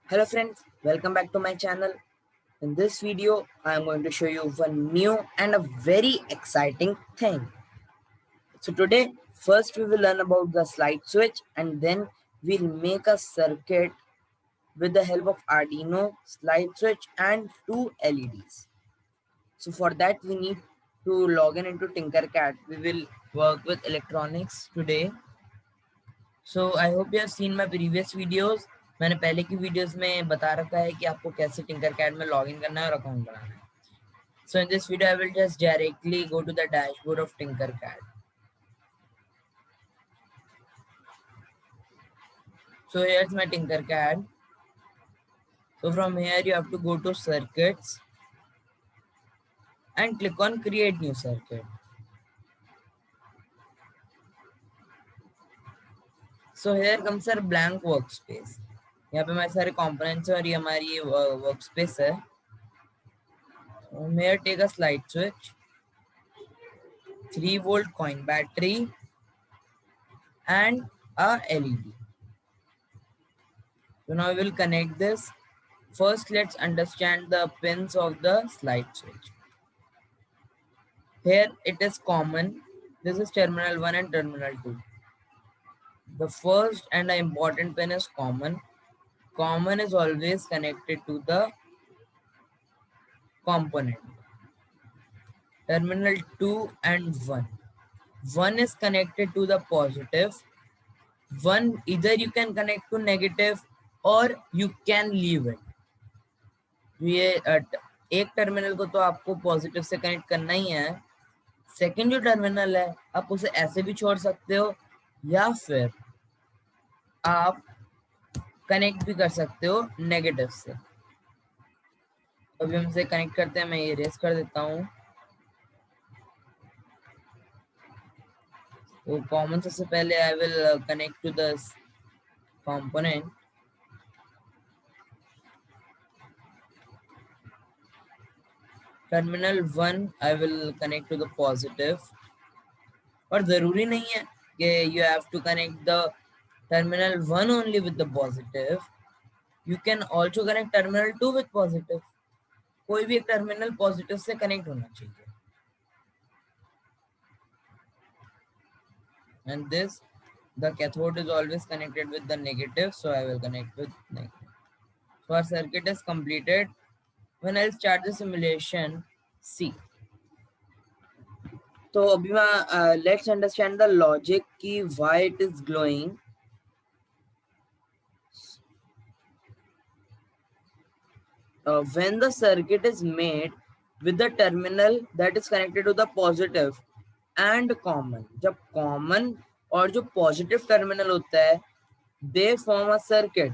Hello friends, welcome back to my channel. In this video, I am going to show you one new and a very exciting thing. So today, first we will learn about the slide switch and then we'll make a circuit with the help of Arduino, slide switch and two LEDs. So for that we need to log in into Tinkercad. We will work with electronics today. So I hope you have seen my previous videos. मैंने पहले की videos में बता रखा है कि आपको कैसे टिंकरकैड में लॉगिन करना है और अकाउंट बनाना है। So in this video I will just directly go to the dashboard of Tinkercad. So here's my Tinkercad. So from here you have to go to circuits and click on create new circuit. So here comes our blank workspace. यहाँ पे हमारे सारे components है और ये हमारी workspace है। So here take a slide switch, 3-volt coin battery and a LED. So now we will connect this. First, let's understand the pins of the slide switch. Here it is common. This is terminal 1 and terminal 2. The first and the important pin is common. Common is always connected to the component. Terminal 2 and 1. 1 is connected to the positive. 1 either you can connect to negative or you can leave it. ये एक terminal को तो आपको positive से connect करना ही है। Second जो terminal है आप उसे ऐसे भी छोड़ सकते हो या फिर आप कनेक्ट भी कर सकते हो नेगेटिव से। अभी हम इसे कनेक्ट करते हैं, मैं ये रेस कर देता हूँ। तो कॉमन सबसे पहले I will connect to the component. Terminal 1 I will connect to the positive, और जरूरी नहीं है कि you have to connect the terminal 1 only with the positive. You can also connect terminal 2 with positive. कोई भी एक टर्मिनल पॉजिटिव से connect होना चाहिए। And this, the cathode is always connected with the negative, so I will connect with negative. So our circuit is completed. When I'll start the simulation, see. So Abhima, let's understand the logic key why it is glowing. When the circuit is made with the terminal that is connected to the positive and common, जब common और जो positive terminal होता है they form a circuit,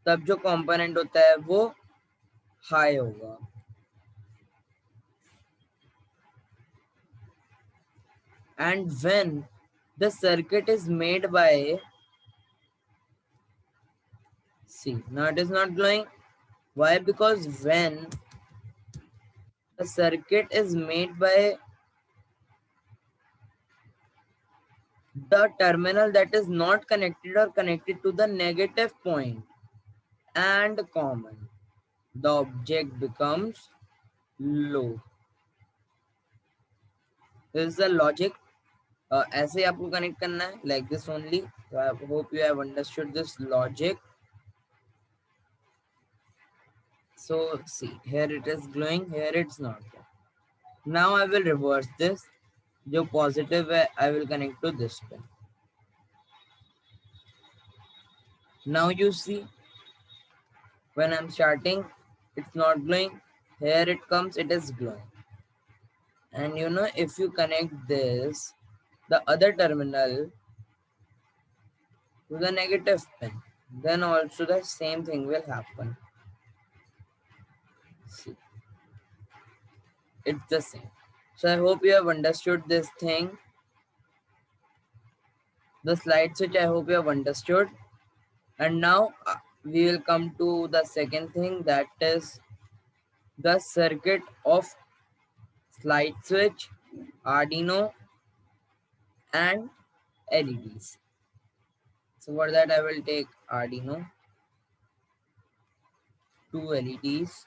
तब जो component होता है वो high होगा। And when the circuit is made by, see, now it is not glowing. Why? Because when the circuit is made by the terminal that is not connected or connected to the negative point and common, the object becomes low. This is the logic. ऐसे आपको connect करना है, like this only. So I hope you have understood this logic. So see, here it is glowing, here it's not. Now I will reverse this. जो positive है, I will connect to this pin. Now you see, when I'm starting, it's not glowing. Here it comes, it is glowing. And you know, if you connect this, the other terminal, to the negative pin, then also the same thing will happen. See, it's the same. So I hope you have understood this thing. The slide switch, I hope you have understood. And now we will come to the second thing, that is the circuit of slide switch, Arduino and LEDs. So for that I will take Arduino. 2 LEDs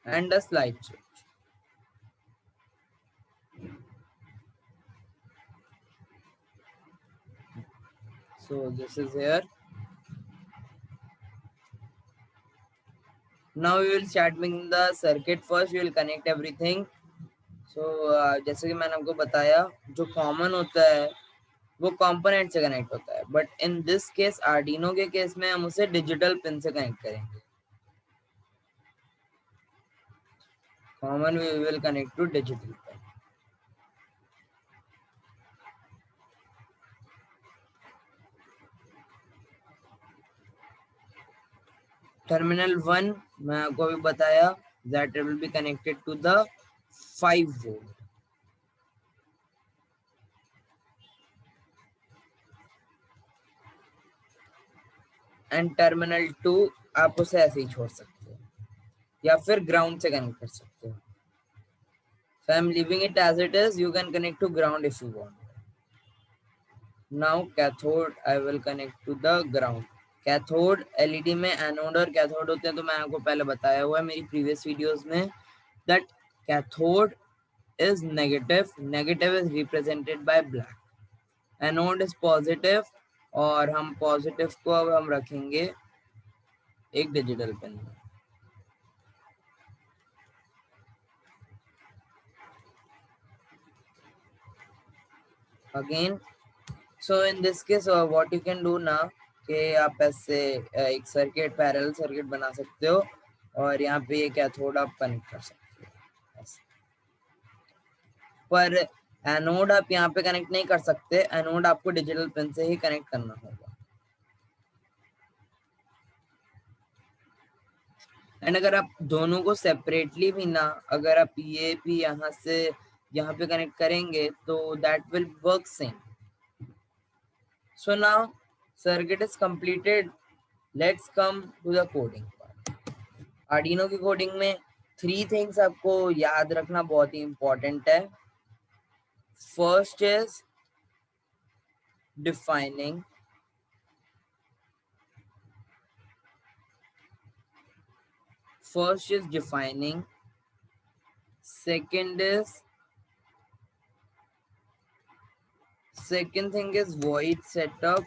and a slide switch. So this is here. Now we will start making the circuit. First we will connect everything. So जैसे कि मैंने आपको बताया, जो common होता है वो component से कनेक्ट होता है, but in this case Arduino के केस में हम उसे डिजिटल पिन से कनेक्ट करेंगे. Common we will connect to digital pin. Terminal 1 मैं आपको अभी बताया that it will be connected to the 5 volt. And terminal 2 आप उसे ऐसे ही छोड़ सकते हो या फिर ग्राउंड से कनेक्ट कर सकते हो. So I am leaving it as it is. You can connect to ground if you want. Now cathode I will connect to the ground. Cathode LED में एनोड और कैथोड होते हैं, तो मैं आपको पहले बताया हुआ है मेरी प्रीवियस वीडियोस में that cathode is negative. Negative is represented by black. Anode is positive और हम पॉजिटिव को अब हम रखेंगे एक डिजिटल पिन में. Again so in this case what you can do ना कि आप ऐसे एक सर्किट पैरेलल सर्किट बना सकते हो और यहाँ पे ये कैथोड आप कनेक्ट कर सकते हो ऐसे. पर एनोड आप यहाँ पे कनेक्ट नहीं कर सकते. एनोड आपको डिजिटल पिन से ही कनेक्ट करना होगा. एंड अगर आप दोनों को सेपरेटली भी ना, अगर आप ये भी यहाँ से यहाँ पे कनेक्ट करेंगे तो that will work same. So now circuit is completed. Let's come to the coding part. Arduino की कोडिंग में 3 थिंग्स आपको याद रखना बहुत ही इंपॉर्टेंट है. First is defining. Second thing is void setup.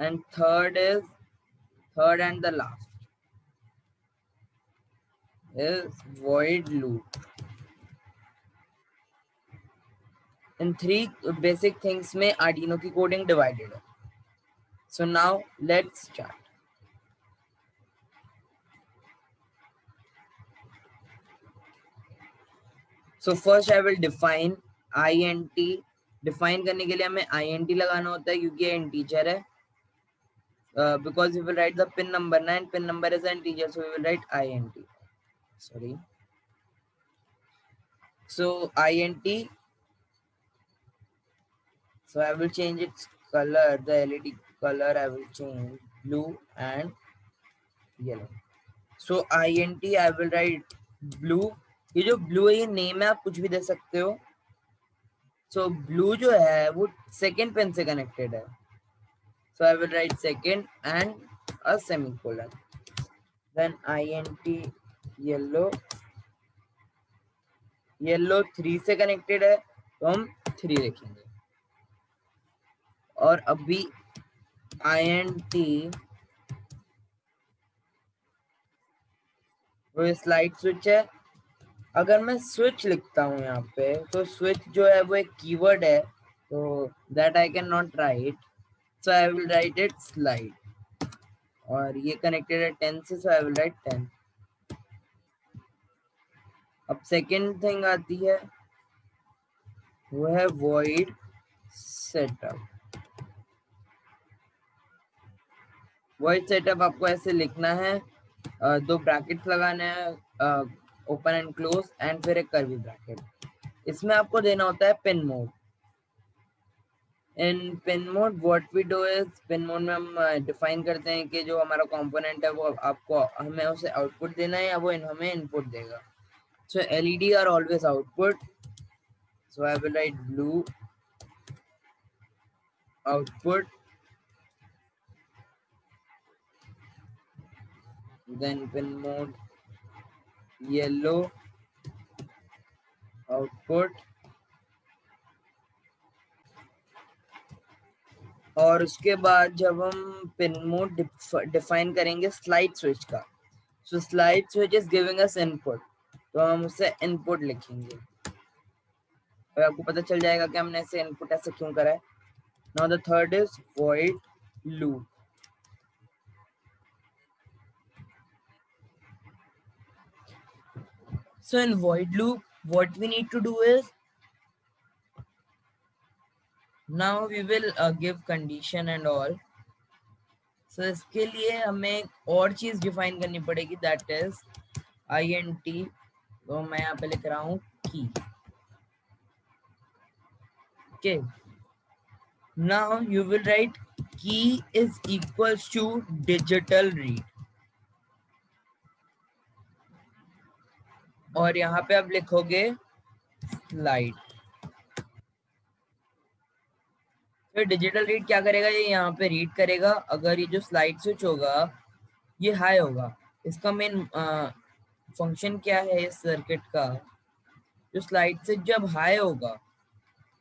And third and the last is void loop. In 3 basic things में Arduino की coding divided है. So now let's start. So first I will define int. Define करने के लिए हमें int लगाना होता है क्योंकि ये integer है. Because we will write the pin number and pin number is an integer, so we will write int. Sorry. So int. So I will change its color. The LED color I will change blue and yellow. So int I will write blue. ये जो blue है ये name है, आप कुछ भी दे सकते हो. So blue जो है वो second pin से connected है. So I will write second and a semicolon. Then int yellow. Yellow 3 से connected है तो हम 3 लिखेंगे. और अभी int वो स्लाइड स्विच है. अगर मैं स्विच लिखता हूँ यहाँ पे तो स्विच जो है वो एक कीवर्ड है, तो that I can not right. So I will right it slide. और ये कनेक्टेड है 10 से, सो आई विल राइट 10. अब सेकेंड थिंग आती है वो है void setup. void setup आपको ऐसे लिखना है, 2 ब्रैकेट्स लगाने हैं, ओपन एंड क्लोज एंड फिर एक कर्ली ब्रैकेट. इसमें आपको देना होता है pin mode. In pin mode what we do is, pin mode में हम डिफाइन करते हैं कि जो हमारा कंपोनेंट है वो आपको हमें उसे आउटपुट देना है या वो हमें इनपुट देगा. So LED are always output. So I will write blue output, then pin mode yellow output, और उसके बाद जब हम पिन मोड डिफाइन करेंगे स्लाइड स्विच का, so slide switch is giving us input, तो हम उसे इनपुट लिखेंगे और आपको पता चल जाएगा कि हमने ऐसे इनपुट ऐसे क्यों करा है. Now the third is void loop. So in void loop, what we need to do is, now we will give condition and all. So इसके लिए हमें एक और चीज डिफाइन करनी पड़ेगी, that is int. तो मैं यहाँ पे लिख रहा हूँ key. Okay. Now you will write key is equals to digital read. और यहाँ पे आप लिखोगे slide. फिर डिजिटल रीड क्या करेगा, ये यहाँ पे रीड करेगा. अगर ये जो स्लाइड स्विच होगा ये हाई होगा. इसका मेन फंक्शन क्या है इस सर्किट का, जो स्लाइड स्विच जब हाई होगा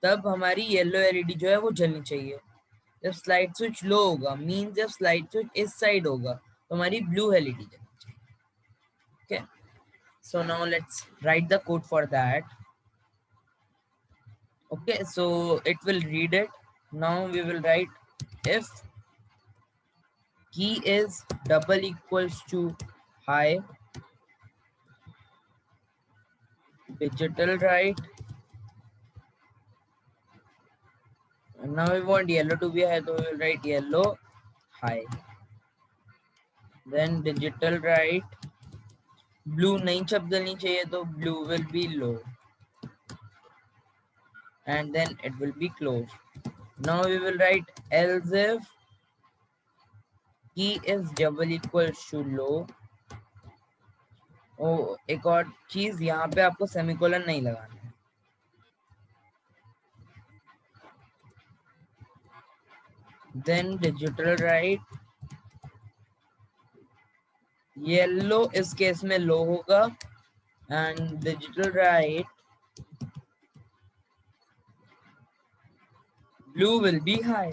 तब हमारी येलो एलईडी जो है वो जलनी चाहिए. जब स्लाइड स्विच लो होगा, मीन जब स्लाइड स्विच इस साइड होगा तो हमारी ब्लू एलईडी जलनी चाहिए. Okay, so now let's write the code for that. Okay, so it will read it. Now we will write if key is double equals to high, digital write. And now we want yellow to be high, so we will write yellow high. Then digital write. Blue नहीं छपनी चाहिए, तो blue will be low. And then it will be closed. Now we will write else if key is double equals to low. ओ एक और चीज, यहाँ पे आपको semicolon नहीं लगाना है. Then digital write. येलो इस केस में लो होगा and digital right blue will be high.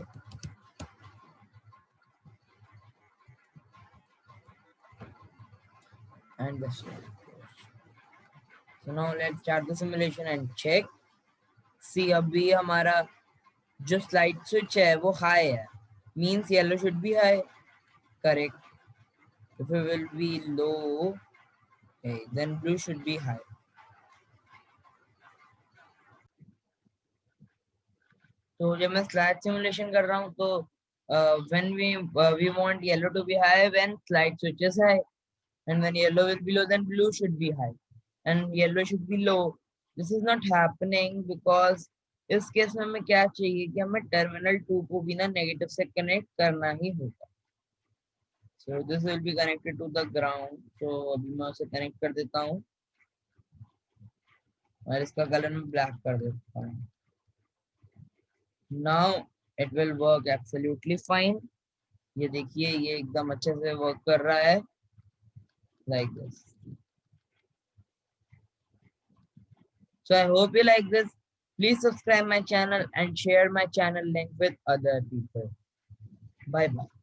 And this one. So now let's start the simulation and check. See, अभी हमारा जो स्लाइड स्विच है वो हाई है, means yellow should be high. Correct. If it will be low, okay, then blue should be high. तो जब मैं slide simulation कर रहा हूँ तो when we want yellow to be high when slide switch is high, and when yellow is below then blue should be high and yellow should be low. This is not happening because इस case में हमें क्या चाहिए कि हमें terminal 2 को भी ना नेगेटिव से कनेक्ट करना ही होगा. So this will be connected to the ground. So अभी मैं उसे कनेक्ट कर देता हूँ और इसका कलर मैं ब्लैक कर देता हूँ. Now it will work absolutely fine. ये देखिए ये एकदम अच्छे से वर्क कर रहा है like this. So I hope you like this. Please subscribe my channel and share my channel link with other people. Bye bye.